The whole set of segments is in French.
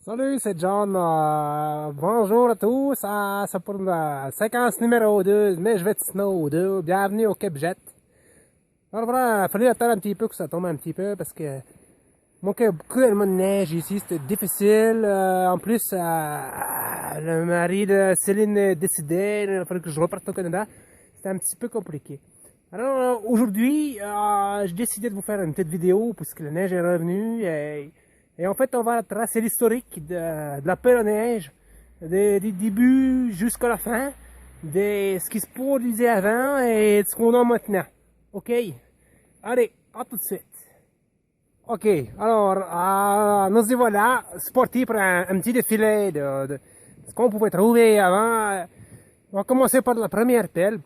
Salut, c'est John. Bonjour à tous. C'est pour la séquence numéro 2, mais je vais te snow 2. Bienvenue au Cap Jet. Alors voilà, il fallait attendre un petit peu que ça tombe un petit peu parce que mon Québec, beaucoup de neige ici, c'était difficile. En plus, le mari de Céline décidait, il fallait que je reparte au Canada. C'était un petit peu compliqué. Alors aujourd'hui, j'ai décidé de vous faire une petite vidéo puisque la neige est revenue et en fait on va tracer l'historique de la pelle à neige, du début jusqu'à la fin, de ce qui se produisait avant et de ce qu'on a maintenant. Ok? Allez, à tout de suite. Ok, alors nous y voilà, c'est parti pour un petit défilé de ce qu'on pouvait trouver avant. On va commencer par la première pelle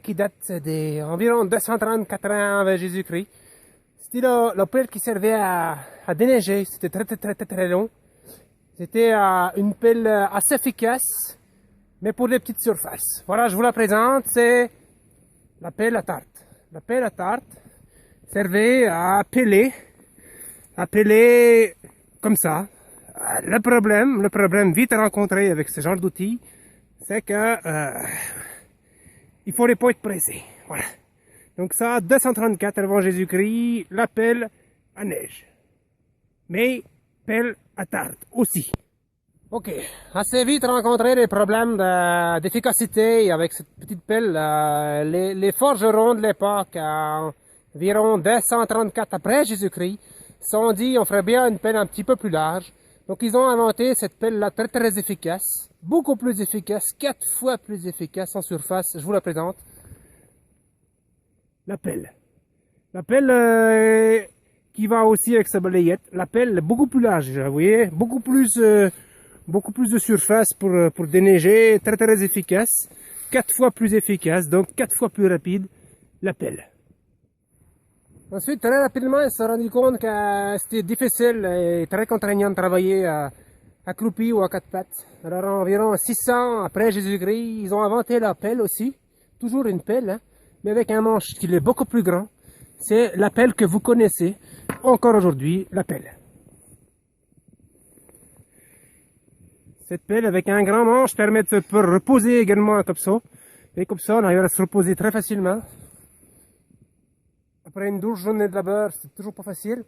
qui date d'environ 234 ans avant Jésus-Christ. C'était la pelle qui servait à déneiger, c'était très long. C'était une pelle assez efficace, mais pour des petites surfaces. Voilà, je vous la présente, c'est la pelle à tarte. La pelle à tarte servait à peler comme ça. Le problème vite rencontré avec ce genre d'outils, c'est que il faut pas être pressé. Voilà. Donc ça, 234 avant Jésus-Christ, la pelle à neige. Mais pelle à tarte aussi. Ok, assez vite rencontré des problèmes d'efficacité avec cette petite pelle. Les forgerons de l'époque, environ 234 après Jésus-Christ, se sont dit on ferait bien une pelle un petit peu plus large. Donc ils ont inventé cette pelle-là très efficace, beaucoup plus efficace, 4 fois plus efficace en surface. Je vous la présente. La pelle. La pelle qui va aussi avec sa balayette. La pelle beaucoup plus large, vous voyez, beaucoup plus de surface pour déneiger, très efficace, 4 fois plus efficace, donc 4 fois plus rapide, la pelle. Ensuite, très rapidement, ils se sont rendus compte que c'était difficile et très contraignant de travailler accroupi ou à quatre pattes. Alors, environ 600 après Jésus-Christ, ils ont inventé la pelle aussi. Toujours une pelle, hein, mais avec un manche qui est beaucoup plus grand. C'est la pelle que vous connaissez encore aujourd'hui, la pelle. Cette pelle avec un grand manche permet de se reposer également comme ça. Et comme ça, on arrive à se reposer très facilement. Après une douce journée de labeur, c'est toujours pas facile.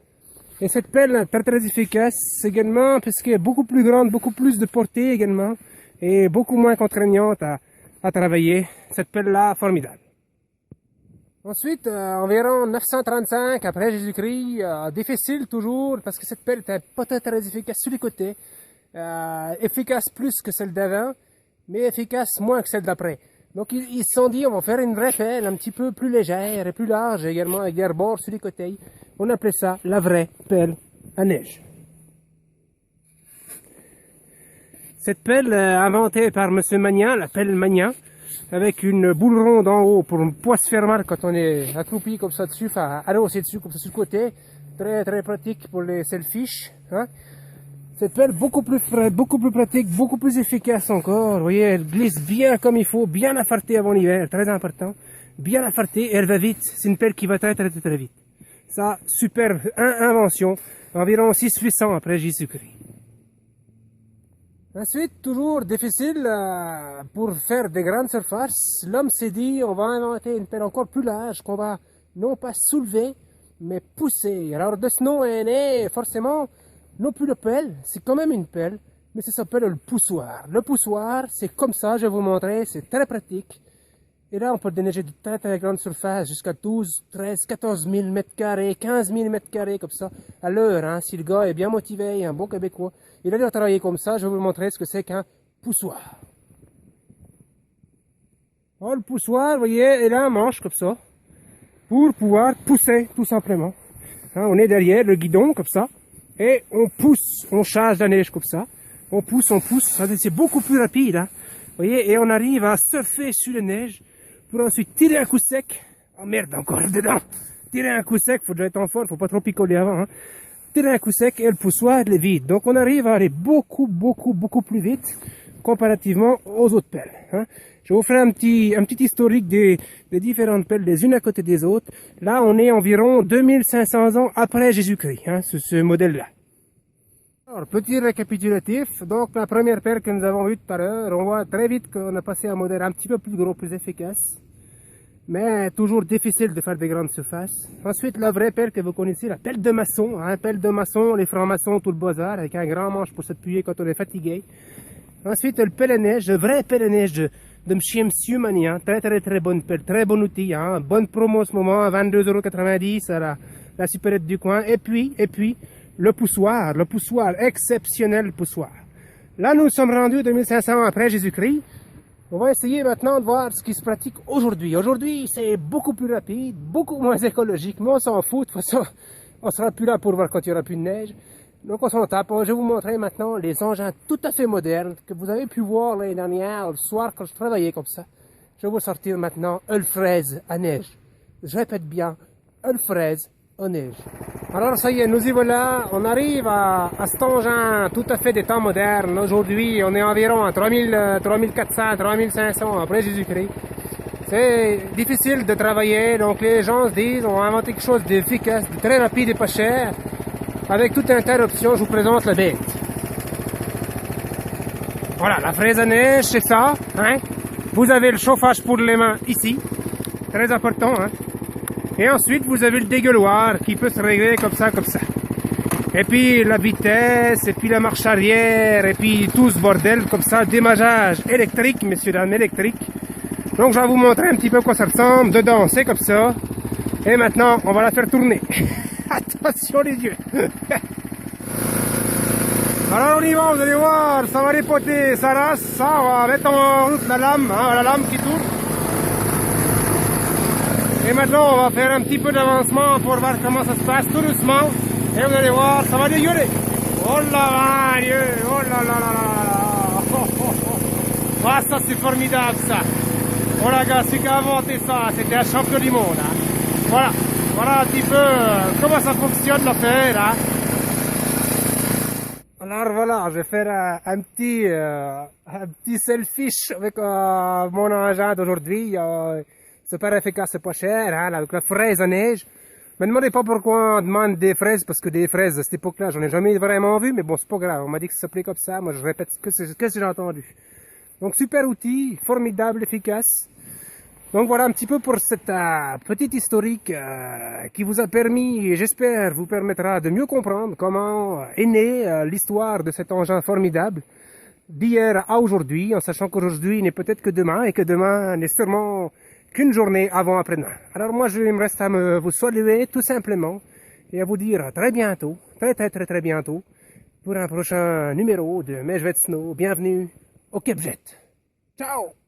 Et cette pelle très efficace également, parce qu'elle est beaucoup plus grande, beaucoup plus de portée également, et beaucoup moins contraignante à travailler. Cette pelle-là, formidable. Ensuite, environ 935 après Jésus-Christ, difficile toujours, parce que cette pelle était pas très efficace sur les côtés. Efficace plus que celle d'avant, mais efficace moins que celle d'après. Donc ils se sont dit, on va faire une vraie pelle un petit peu plus légère et plus large également, avec des rebords sur les côtés. On appelait ça la vraie pelle à neige. Cette pelle inventée par M. Magnan, la pelle Magnan, avec une boule ronde en haut pour ne pas se faire mal quand on est accroupi comme ça dessus, enfin adossé dessus comme ça sur le côté. Très pratique pour les selfish. Hein. Cette pelle beaucoup plus pratique, beaucoup plus efficace encore. Vous voyez, elle glisse bien comme il faut, bien affartée avant l'hiver, très important. Bien affartée et elle va vite. C'est une pelle qui va très vite. Ça, super invention, environ 600-800 après Jésus-Christ. Ensuite, toujours difficile pour faire des grandes surfaces. L'homme s'est dit, on va inventer une pelle encore plus large qu'on va non pas soulever, mais pousser. Alors de ce nom est né forcément non plus le pelle, c'est quand même une pelle, mais ça s'appelle le poussoir. Le poussoir, c'est comme ça, je vais vous montrer, c'est très pratique. Et là, on peut déneiger de très grandes surfaces, jusqu'à 12, 13, 14 000 mètres carrés, 15 000 mètres carrés, comme ça, à l'heure, hein, si le gars est bien motivé, un bon Québécois. Il a déjà travaillé comme ça, je vais vous montrer ce que c'est qu'un poussoir. Alors, le poussoir, vous voyez, il a un manche comme ça, pour pouvoir pousser, tout simplement. Hein, on est derrière le guidon, comme ça. Et on pousse, on charge la neige comme ça. On pousse, c'est beaucoup plus rapide. Hein. Vous voyez, et on arrive à surfer sur la neige pour ensuite tirer un coup sec. Oh merde, encore dedans. Tirer un coup sec, faut déjà être en forme, faut pas trop picoler avant. Hein. Tirer un coup sec et le poussoir il est vide. Donc on arrive à aller beaucoup plus vite comparativement aux autres pelles. Hein. Je vais vous faire un petit historique des différentes pelles les unes à côté des autres. Là, on est environ 2500 ans après Jésus-Christ, hein, ce modèle-là. Alors, petit récapitulatif. Donc, la première paire que nous avons vue tout à l'heure, on voit très vite qu'on a passé à un modèle un petit peu plus gros, plus efficace. Mais toujours difficile de faire des grandes surfaces. Ensuite, la vraie pelle que vous connaissez, la pelle de maçon. Hein, pelle de maçon, les francs-maçons, tout le bazar, avec un grand manche pour s'appuyer quand on est fatigué. Ensuite, le pelle à neige, le vrai pelle à neige de Monsieur Mani. Hein, très bonne pelle, très bon outil. Hein, bonne promo en ce moment, à 22,90 € à la supérette du coin. Et puis, le poussoir, exceptionnel poussoir. Là, nous sommes rendus 2500 après Jésus-Christ. On va essayer maintenant de voir ce qui se pratique aujourd'hui. Aujourd'hui, c'est beaucoup plus rapide, beaucoup moins écologique, mais on s'en fout. De toute façon, on sera plus là pour voir quand il n'y aura plus de neige. Donc on s'en tape. Je vais vous montrer maintenant les engins tout à fait modernes que vous avez pu voir l'année dernière, le soir, quand je travaillais comme ça. Je vais vous sortir maintenant une fraise à neige. Je répète bien, une fraise à neige. Alors ça y est, nous y voilà, on arrive à cet engin tout à fait des temps modernes. Aujourd'hui, on est environ à 3400, 3500 après Jésus-Christ. C'est difficile de travailler, donc les gens se disent, on va inventer quelque chose d'efficace, de très rapide et pas cher. Avec toute interruption, je vous présente la bête. Voilà, la fraise à neige, c'est ça, hein. Vous avez le chauffage pour les mains ici, très important, hein. Et ensuite, vous avez le dégueuloir qui peut se régler comme ça, comme ça. Et puis la vitesse, et puis la marche arrière, et puis tout ce bordel comme ça, démageage électrique, messieurs, dames, électrique. Donc je vais vous montrer un petit peu quoi ça ressemble. Dedans, c'est comme ça. Et maintenant, on va la faire tourner. Attention les yeux. Alors on y va, vous allez voir, ça va dépoter, ça rase, ça, on va mettre en route la lame, hein, la lame qui tourne. Et maintenant, on va faire un petit peu d'avancement pour voir comment ça se passe tout doucement. Et vous allez voir, ça va dégueuler. Oh là là, Dieu, oh là là là là. Oh, oh, oh. Ah, ça c'est formidable ça. Oh la gars, celui qui a inventé ça, c'était un champion du monde. Hein. Voilà, voilà un petit peu comment ça fonctionne l'affaire. Hein. Alors voilà, je vais faire un petit selfie avec mon engin d'aujourd'hui. Super efficace, c'est pas cher, hein, la fraise à neige. Me demandez pas pourquoi on demande des fraises, parce que des fraises à cette époque-là, j'en ai jamais vraiment vu, mais bon, c'est pas grave. On m'a dit que ça s'appelait comme ça, moi je répète ce que j'ai entendu. Donc super outil, formidable, efficace. Donc voilà un petit peu pour cette petite historique qui vous a permis, et j'espère vous permettra de mieux comprendre comment est née l'histoire de cet engin formidable d'hier à aujourd'hui, en sachant qu'aujourd'hui n'est peut-être que demain, et que demain n'est sûrement qu'une journée avant après-demain. Alors moi, il me reste à vous saluer tout simplement et à vous dire à très bientôt, très bientôt, pour un prochain numéro de Mejvet Snow. Bienvenue au Cap Jet. Ciao!